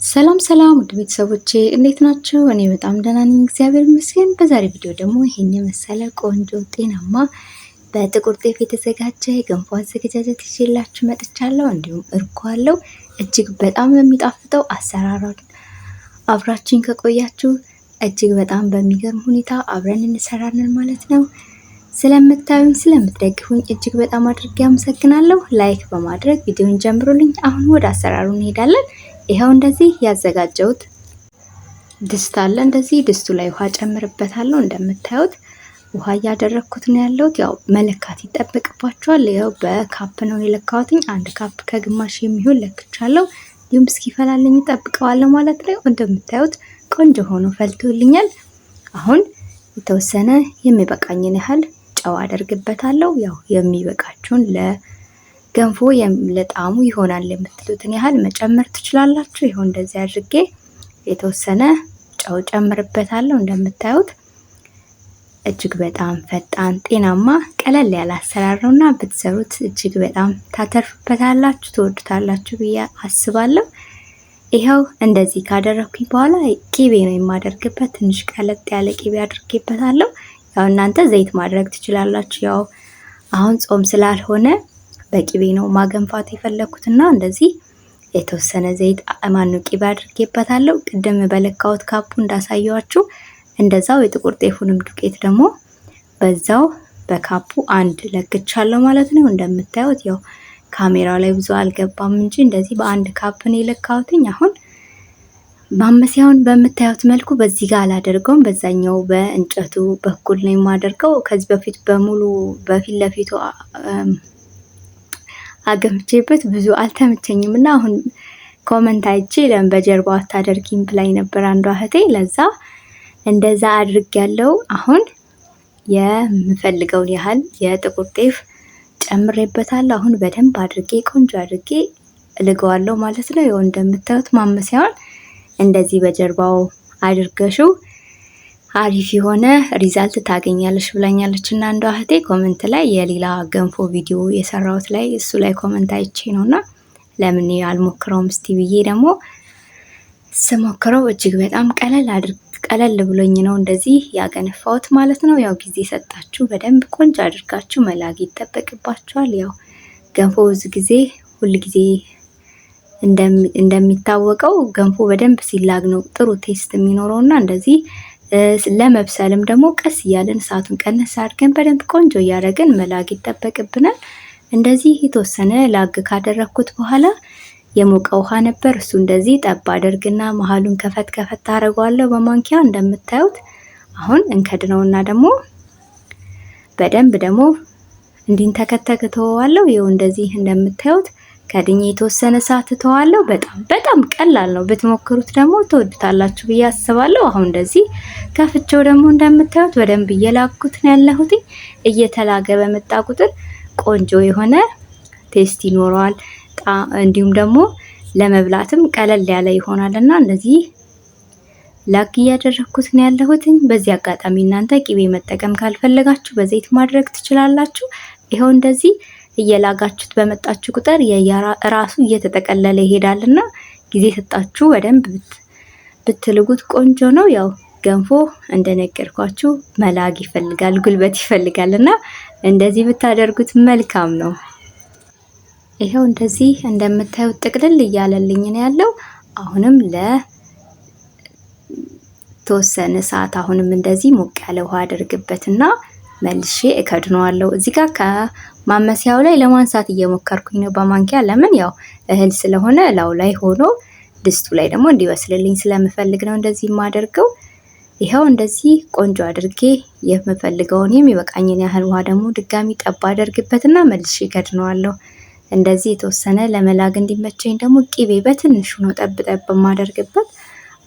ሰላም ሰላም ውድ ቤተሰቦቼ እንዴት ናችሁ? እኔ በጣም ደህና ነኝ፣ እግዚአብሔር ይመስገን። በዛሬ ቪዲዮ ደግሞ ይሄን የመሰለ ቆንጆ ጤናማ በጥቁር ጤፍ የተዘጋጀ ገንፎ አዘገጃጀት ይዤላችሁ መጥቻለሁ። እንዲሁም እርጎ አለው። እጅግ በጣም የሚጣፍጠው አሰራሩን አብራችሁን ከቆያችሁ እጅግ በጣም በሚገርም ሁኔታ አብረን እንሰራለን ማለት ነው። ስለምታዩኝ ስለምትደግፉኝ እጅግ በጣም አድርጌ አመሰግናለሁ። ላይክ በማድረግ ቪዲዮን ጀምሩልኝ። አሁን ወደ አሰራሩ እንሄዳለን። ይሄው እንደዚህ ያዘጋጀሁት ድስት አለ። እንደዚህ ድስቱ ላይ ውሃ ጨምርበታለሁ። እንደምታዩት ውሃ እያደረኩት ነው ያለሁት። ያው መለካት ይጠበቅባቸዋል። ያው በካፕ ነው የለካሁትኝ። 1 ካፕ ከግማሽ የሚሆን ለክቻለሁ። ይሁን እስኪፈላልኝ እጠብቀዋለሁ ማለት ነው። እንደምታዩት ቆንጆ ሆኖ ፈልቶልኛል። አሁን የተወሰነ የሚበቃኝን ያህል ጨው አደርግበታለሁ። ያው የሚበቃችሁን ገንፎ ለጣሙ ይሆናል የምትሉትን ያህል መጨመር ትችላላችሁ። ይሄው እንደዚህ አድርጌ የተወሰነ ጨው ጨምርበታለሁ። እንደምታዩት እጅግ በጣም ፈጣን ጤናማ ቀለል ያለ አሰራር ነውና ብትሰሩት እጅግ በጣም ታተርፉበታላችሁ፣ ትወዱታላችሁ ብዬ አስባለሁ። ይሄው እንደዚህ ካደረኩኝ በኋላ ቂቤ ነው የማደርግበት። ትንሽ ቀለጥ ያለ ቂቤ አድርጌበታለሁ። ያው እናንተ ዘይት ማድረግ ትችላላችሁ። ያው አሁን ጾም ስላልሆነ በቂቤ ነው ማገንፋት የፈለኩትና እንደዚህ የተወሰነ ዘይት ቂቤ አድርጌበታለሁ። ቅድም በለካውት ካፑ እንዳሳየዋችሁ እንደዛው የጥቁር ጤፉንም ዱቄት ደግሞ በዛው በካፑ 1 ለክቻለሁ ማለት ነው። እንደምታዩት ያው ካሜራው ላይ ብዙ አልገባም እንጂ እንደዚህ በ1 ካፕ ነው የለካሁትኝ። አሁን ማመሲያውን በምታዩት መልኩ በዚህ ጋር አላደርገውም፣ በዛኛው በእንጨቱ በኩል ነው የማደርገው። ከዚህ በፊት በሙሉ በፊት ለፊቱ አገምቼበት ብዙ አልተመቸኝም እና አሁን ኮመንት አይቼ ለምን በጀርባው አታደርጊም ብላኝ ነበር አንዷ እህቴ። ለዛ እንደዛ አድርጌያለሁ። አሁን የምፈልገውን ያህል የጥቁር ጤፍ ጨምሬበታለሁ። አሁን በደንብ አድርጌ ቆንጆ አድርጌ እልገዋለሁ ማለት ነው። ይኸው እንደምታዩት ማመሲያውን እንደዚህ በጀርባው አድርገሽው አሪፍ የሆነ ሪዛልት ታገኛለሽ ብላኛለች እና አንዷ እህቴ ኮመንት ላይ የሌላ ገንፎ ቪዲዮ የሰራሁት ላይ እሱ ላይ ኮመንት አይቼ ነውና ለምን አልሞክረውም እስቲ ብዬ ደግሞ ስሞክረው እጅግ በጣም ቀለል ብሎኝ ነው እንደዚህ ያገነፋሁት ማለት ነው። ያው ጊዜ ሰጣችሁ በደንብ ቆንጆ አድርጋችሁ መላግ ይጠበቅባችኋል። ያው ገንፎ ብዙ ጊዜ ሁል ጊዜ እንደሚታወቀው ገንፎ በደንብ ሲላግ ነው ጥሩ ቴስት የሚኖረውና እንደዚህ ለመብሰልም ደግሞ ቀስ እያለን እሳቱን ቀነስ አድርገን በደንብ ቆንጆ እያደረግን መላግ ይጠበቅብናል። እንደዚህ የተወሰነ ላግ ካደረኩት በኋላ የሞቀ ውሃ ነበር። እሱ እንደዚህ ጠብ አደርግና መሀሉን ከፈት አደርገዋለሁ በማንኪያ እንደምታዩት። አሁን እንከድነውና ደግሞ በደንብ ደግሞ እንዲንተከተክ ተወዋለሁ። ይኸው እንደዚህ እንደምታዩት ከድኜ የተወሰነ ሰዓት ተዋለሁ። በጣም ቀላል ነው። ብትሞክሩት ደግሞ ትወዱታላችሁ ብዬ አስባለሁ። አሁን እንደዚህ ከፍቼው ደግሞ እንደምታዩት በደንብ እየላኩት ነው ያለሁት። እየተላገ በመጣ ቁጥር ቆንጆ የሆነ ቴስት ይኖረዋል። እንዲሁም ደግሞ ለመብላትም ቀለል ያለ ይሆናልና እንደዚህ ላግ እያደረኩት ነው ያለሁት። በዚህ አጋጣሚ እናንተ ቂቤ መጠቀም ካልፈለጋችሁ በዘይት ማድረግ ትችላላችሁ። ይኸው እንደዚህ እየላጋችሁት በመጣችሁ ቁጥር ራሱ እየተጠቀለለ ይሄዳልና ጊዜ ሰጣችሁ በደንብ ብትልጉት ቆንጆ ነው። ያው ገንፎ እንደነገርኳችሁ መላግ ይፈልጋል፣ ጉልበት ይፈልጋልና እንደዚህ ብታደርጉት መልካም ነው። ይሄው እንደዚህ እንደምታዩት ጥቅልል እያለልኝ ነው ያለው። አሁንም ለተወሰነ ሰዓት አሁንም እንደዚህ ሞቅ ያለ ውሃ አድርግበትና መልሼ እከድነዋለሁ። እዚህ ጋር ከማመሲያው ላይ ለማንሳት እየሞከርኩኝ ነው በማንኪያ። ለምን ያው እህል ስለሆነ ላው ላይ ሆኖ ድስቱ ላይ ደግሞ እንዲበስልልኝ ስለምፈልግ ነው እንደዚህ የማደርገው። ይሄው እንደዚህ ቆንጆ አድርጌ የምፈልገውን የሚበቃኝን ያህል ውሃ ደግሞ ድጋሚ ጠብ አደርግበትና መልሼ እከድነዋለሁ። እንደዚህ የተወሰነ ለመላግ እንዲመቸኝ ደግሞ ቂቤ በትንሹ ነው ጠብ የማደርግበት።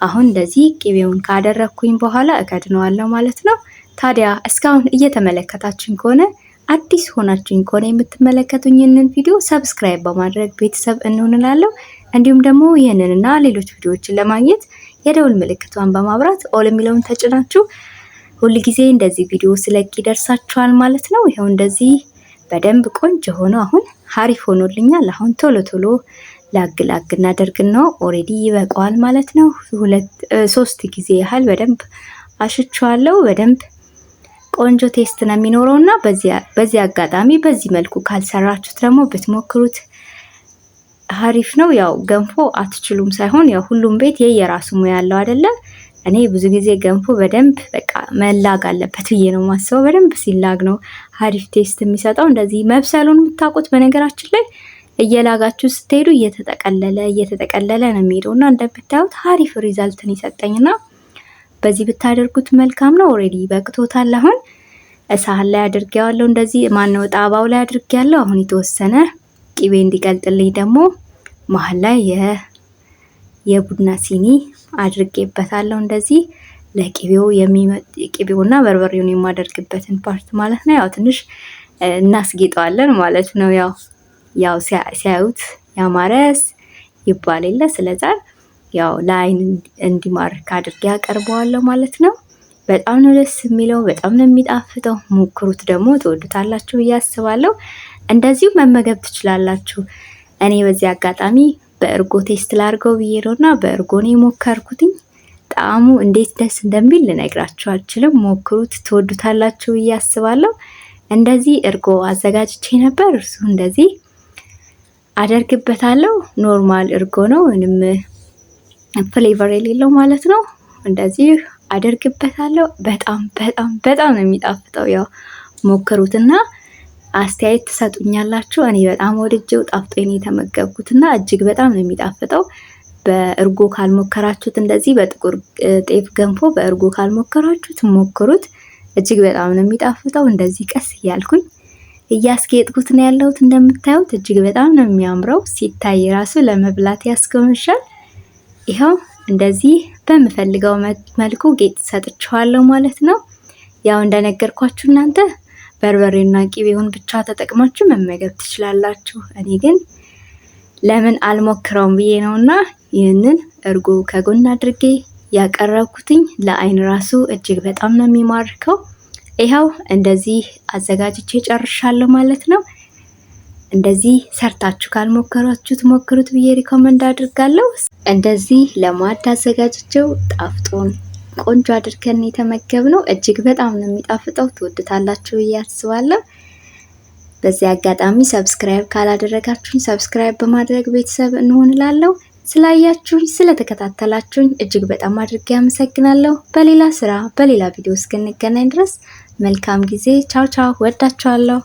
አሁን እንደዚህ ቂቤውን ካደረኩኝ በኋላ እከድነዋለሁ ማለት ነው። ታዲያ እስካሁን እየተመለከታችሁኝ ከሆነ አዲስ ሆናችሁኝ ከሆነ የምትመለከቱኝ ይህንን ቪዲዮ ሰብስክራይብ በማድረግ ቤተሰብ እንሆንላለሁ። እንዲሁም ደግሞ ይህንንና ሌሎች ቪዲዮዎችን ለማግኘት የደውል ምልክቷን በማብራት ኦል የሚለውን ተጭናችሁ ሁል ጊዜ እንደዚህ ቪዲዮ ስለቅ ይደርሳችኋል ማለት ነው። ይሄው እንደዚህ በደንብ ቆንጆ ሆኖ አሁን ሀሪፍ ሆኖልኛል። አሁን ቶሎ ላግ እናደርግና ኦሬዲ ይበቃዋል ማለት ነው። 3 ጊዜ ያህል በደንብ አሽቸዋለሁ። በደንብ ቆንጆ ቴስት ነው የሚኖረውና በዚህ አጋጣሚ በዚህ መልኩ ካልሰራችሁት ደግሞ ብትሞክሩት አሪፍ ነው። ያው ገንፎ አትችሉም ሳይሆን ያው ሁሉም ቤት የየራሱ ሙያ ያለው አይደለ? እኔ ብዙ ጊዜ ገንፎ በደንብ በቃ መላግ አለበት ብዬ ነው ማስበው። በደንብ ሲላግ ነው አሪፍ ቴስት የሚሰጠው። እንደዚህ መብሰሉን የምታውቁት በነገራችን ላይ እየላጋችሁ ስትሄዱ እየተጠቀለለ ነው የሚሄደውና እንደምታዩት አሪፍ ሪዛልትን ይሰጠኝና በዚህ ብታደርጉት መልካም ነው። ኦሬዲ በቅቶታል። አሁን ሳህን ላይ አድርጌዋለሁ። እንደዚህ ማነው ጣባው ላይ አድርጌያለሁ። አሁን የተወሰነ ቅቤ እንዲቀልጥልኝ ደግሞ መሀል ላይ የቡና ሲኒ አድርጌበታለሁ። እንደዚህ ለቅቤው ቅቤውና በርበሬውን የማደርግበትን ፓርት ማለት ነው። ያው ትንሽ እናስጌጠዋለን ማለት ነው። ያው ሲያዩት ያማረስ ይባል የለ። ስለዚህ ያው ለአይን እንዲማርክ አድርጌ አቀርበዋለሁ ማለት ነው። በጣም ነው ደስ የሚለው፣ በጣም ነው የሚጣፍጠው። ሞክሩት፣ ደግሞ ትወዱታላችሁ ብዬ አስባለሁ። እንደዚሁ መመገብ ትችላላችሁ። እኔ በዚህ አጋጣሚ በእርጎ ቴስት ላድርገው ብዬ ነውና በእርጎ ነው የሞከርኩትኝ። ጣዕሙ እንዴት ደስ እንደሚል ልነግራችሁ አልችልም። ሞክሩት፣ ትወዱታላችሁ ብዬ አስባለሁ። እንደዚህ እርጎ አዘጋጅቼ ነበር። እርሱ እንደዚህ አደርግበታለሁ። ኖርማል እርጎ ነው፣ ምንም ፍሌቨር የሌለው ማለት ነው። እንደዚህ አደርግበታለሁ። በጣም ነው የሚጣፍጠው። ያው ሞክሩትና አስተያየት ትሰጡኛላችሁ። እኔ በጣም ወድጄው ጣፍጦኝ የተመገብኩትና እጅግ በጣም ነው የሚጣፍጠው። በእርጎ ካልሞከራችሁት እንደዚህ በጥቁር ጤፍ ገንፎ በእርጎ ካልሞከራችሁት ሞክሩት። እጅግ በጣም ነው የሚጣፍጠው። እንደዚህ ቀስ እያልኩኝ እያስጌጥኩት ነው ያለሁት። እንደምታዩት እጅግ በጣም ነው የሚያምረው። ሲታይ ራሱ ለመብላት ያስጎመሻል። ይኸው እንደዚህ በምፈልገው መልኩ ጌጥ ሰጥቻለሁ ማለት ነው። ያው እንደነገርኳችሁ እናንተ በርበሬና ቅቤውን ብቻ ተጠቅማችሁ መመገብ ትችላላችሁ። እኔ ግን ለምን አልሞክረውም ብዬ ነውና ይህንን እርጎ ከጎን አድርጌ ያቀረብኩትኝ። ለአይን ራሱ እጅግ በጣም ነው የሚማርከው። ይኸው እንደዚህ አዘጋጅቼ ጨርሻለሁ ማለት ነው። እንደዚህ ሰርታችሁ ካልሞከራችሁት ሞክሩት ብዬ ሪኮመንድ አድርጋለሁ። እንደዚህ ለማዕድ አዘጋጅቼው ጣፍጦን ቆንጆ አድርገን የተመገብነው እጅግ በጣም ነው የሚጣፍጠው። ትወዱታላችሁ ብዬ አስባለሁ። በዚህ አጋጣሚ ሰብስክራይብ ካላደረጋችሁኝ ሰብስክራይብ በማድረግ ቤተሰብ እንሆንላለሁ። ስላያችሁኝ ስለተከታተላችሁኝ እጅግ በጣም አድርጌ አመሰግናለሁ። በሌላ ስራ በሌላ ቪዲዮ እስክንገናኝ ድረስ መልካም ጊዜ። ቻው ቻው። ወዳችኋለሁ።